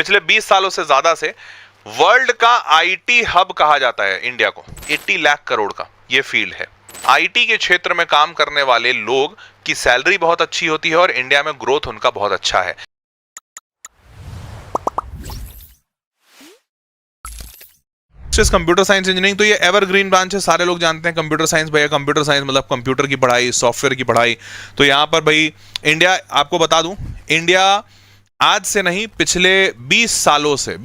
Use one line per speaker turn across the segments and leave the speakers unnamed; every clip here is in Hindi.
पिछले 20 सालों से ज्यादा से वर्ल्ड का आईटी हब कहा जाता है इंडिया को। 80 लाख करोड़ का ये फील्ड है। आईटी के क्षेत्र में काम करने वाले लोग की सैलरी बहुत अच्छी होती है और इंडिया में ग्रोथ उनका बहुत अच्छा है। कंप्यूटर साइंस इंजीनियरिंग तो ये एवरग्रीन ब्रांच है। सारे लोग जानते हैं कंप्यूटर साइंस, भैया कंप्यूटर साइंस मतलब कंप्यूटर की पढ़ाई, सॉफ्टवेयर की पढ़ाई। तो यहाँ पर भाई इंडिया, आपको बता दूं, इंडिया आज से नहीं पिछले 20 सालों से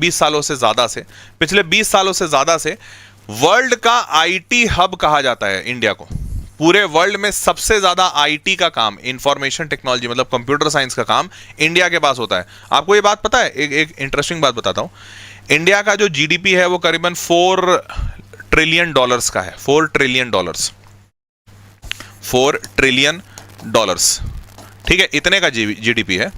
पिछले 20 सालों से ज्यादा से वर्ल्ड का आईटी हब कहा जाता है इंडिया को। पूरे वर्ल्ड में सबसे ज्यादा आईटी का काम, इंफॉर्मेशन टेक्नोलॉजी मतलब कंप्यूटर साइंस का काम इंडिया के पास होता है। आपको ये बात पता है? एक इंटरेस्टिंग बात बताता हूं। इंडिया का जो जीडीपी है वो करीबन $4 ट्रिलियन का है। $4 ट्रिलियन, $4 ट्रिलियन, ठीक है, इतने का जीडीपी है।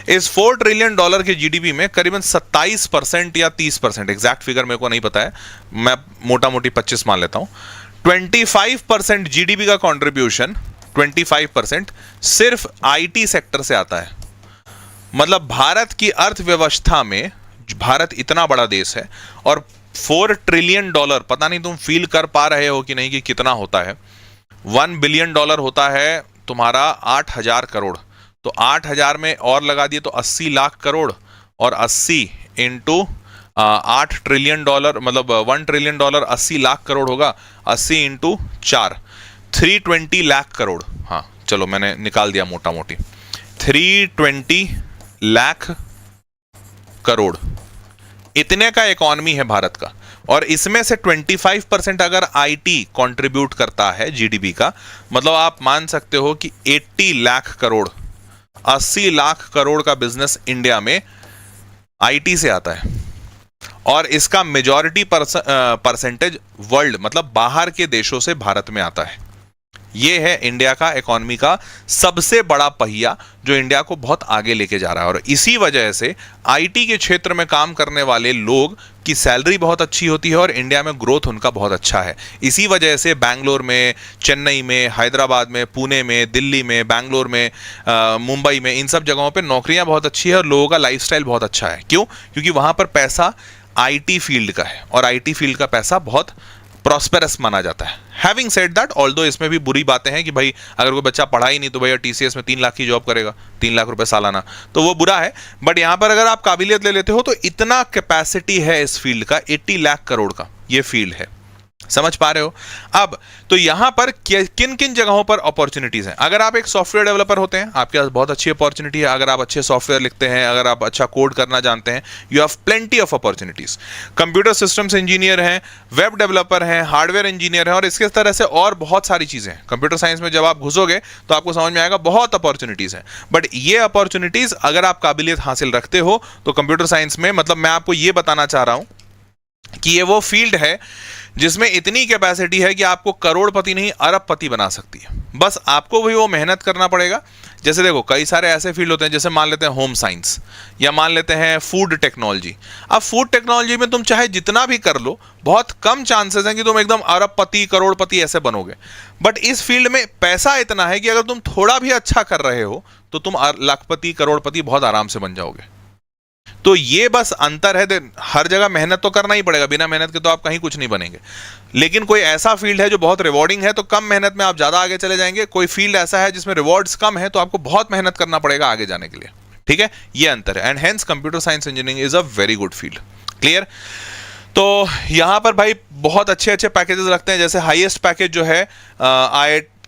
इस $4 ट्रिलियन के जीडीपी में करीबन 27% या 30%, एग्जैक्ट फिगर मेरे को नहीं पता है, मैं मोटा मोटी 25 मान लेता हूं, 25% जीडीपी का कंट्रीब्यूशन, 25% सिर्फ आईटी सेक्टर से आता है। मतलब भारत की अर्थव्यवस्था में, भारत इतना बड़ा देश है और $4 ट्रिलियन, पता नहीं तुम फील कर पा रहे हो कि नहीं कि कितना होता है। $1 बिलियन होता है तुम्हारा 8,000 करोड़। तो 8,000 में और लगा दिए तो 80 लाख करोड़, और 80 इंटू 8 ट्रिलियन मतलब $1 ट्रिलियन 80 लाख करोड़ होगा। 80 इंटू 4 320 लाख करोड़। हाँ चलो मैंने निकाल दिया मोटा मोटी, 320 लाख करोड़ इतने का इकोनॉमी है भारत का। और इसमें से 25% अगर आईटी कंट्रीब्यूट करता है जीडीपी का, मतलब आप मान सकते हो कि 80 लाख करोड़, 80 लाख करोड़ का बिजनेस इंडिया में आईटी से आता है। और इसका मेजॉरिटी परसेंटेज वर्ल्ड मतलब बाहर के देशों से भारत में आता है। यह है इंडिया का इकोनॉमी का सबसे बड़ा पहिया जो इंडिया को बहुत आगे लेके जा रहा है। और इसी वजह से आईटी के क्षेत्र में काम करने वाले लोग की सैलरी बहुत अच्छी होती है और इंडिया में ग्रोथ उनका बहुत अच्छा है। इसी वजह से बैंगलोर में, चेन्नई में, हैदराबाद में, पुणे में, दिल्ली में, बैंगलोर में, मुंबई में, इन सब जगहों पे नौकरियां बहुत अच्छी है और लोगों का लाइफस्टाइल बहुत अच्छा है। क्यों? क्योंकि वहां पर पैसा आईटी फील्ड का है और आईटी फील्ड का पैसा बहुत प्रॉस्पेरस माना जाता है। हैविंग सेड दैट, ऑल्दो इसमें भी बुरी बातें हैं कि भाई अगर कोई बच्चा पढ़ा ही नहीं तो भैया टीसीएस में 3 लाख की जॉब करेगा, 3 लाख रुपए सालाना, तो वो बुरा है। बट यहां पर अगर आप काबिलियत ले लेते हो तो इतना कैपेसिटी है इस फील्ड का, 80 लाख करोड़ का ये फील्ड है। समझ पा रहे हो? अब तो यहां पर किन किन जगहों पर अपॉर्चुनिटीज हैं। अगर आप एक सॉफ्टवेयर डेवलपर होते हैं, आपके पास बहुत अच्छी अपॉर्चुनिटी है। अगर आप अच्छे सॉफ्टवेयर लिखते हैं, अगर आप अच्छा कोड करना जानते हैं, you have plenty of opportunities. Computer systems engineer हैं, वेब डेवलपर हैं, हार्डवेयर इंजीनियर हैं, और इसके तरह से और बहुत सारी चीजें हैं। कंप्यूटर साइंस में जब आप घुसोगे तो आपको समझ में आएगा बहुत अपॉर्चुनिटीज हैं। बट ये अपॉर्चुनिटीज अगर आप काबिलियत हासिल रखते हो तो कंप्यूटर साइंस में, मतलब मैं आपको ये बताना चाह रहा हूं कि ये वो फील्ड है जिसमें इतनी कैपेसिटी है कि आपको करोड़पति नहीं अरबपति बना सकती है। बस आपको भी वो मेहनत करना पड़ेगा। जैसे देखो कई सारे ऐसे फील्ड होते हैं, जैसे मान लेते हैं होम साइंस या मान लेते हैं फूड टेक्नोलॉजी। अब फूड टेक्नोलॉजी में तुम चाहे जितना भी कर लो, बहुत कम चांसेस हैं कि तुम एकदम अरबपति करोड़पति ऐसे बनोगे। बट इस फील्ड में पैसा इतना है कि अगर तुम थोड़ा भी अच्छा कर रहे हो तो तुम लाखपति करोड़पति बहुत आराम से बन जाओगे। तो ये बस अंतर है। हर जगह मेहनत तो करना ही पड़ेगा, बिना मेहनत के तो आप कहीं कुछ नहीं बनेंगे। लेकिन कोई ऐसा फील्ड है जो बहुत रिवॉर्डिंग है तो कम मेहनत में आप ज्यादा आगे चले जाएंगे। कोई फील्ड ऐसा है जिसमें रिवॉर्ड्स कम है तो आपको बहुत मेहनत करना पड़ेगा आगे जाने के लिए। ठीक है, ये अंतर है। And hence computer science engineering is a very good field. Clear? तो यहां पर भाई बहुत अच्छे अच्छे पैकेजेस लगते हैं। जैसे हाईएस्ट पैकेज जो है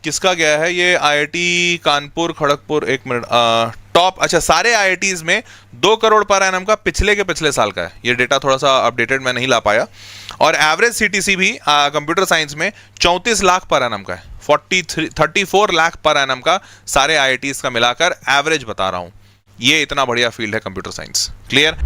किसका गया है, ये आईआईटी कानपुर खड़गपुर, एक मिनट, टॉप, अच्छा सारे आईआईटीज में 2 करोड़ पर एनम का पिछले साल का है। ये डेटा थोड़ा सा अपडेटेड मैं नहीं ला पाया। और एवरेज सीटीसी भी कंप्यूटर साइंस में 34 लाख पर एनम का है। 34 लाख पर एनम का सारे आईआईटीज का मिलाकर एवरेज बता रहा हूं। ये इतना बढ़िया फील्ड है कंप्यूटर साइंस। क्लियर?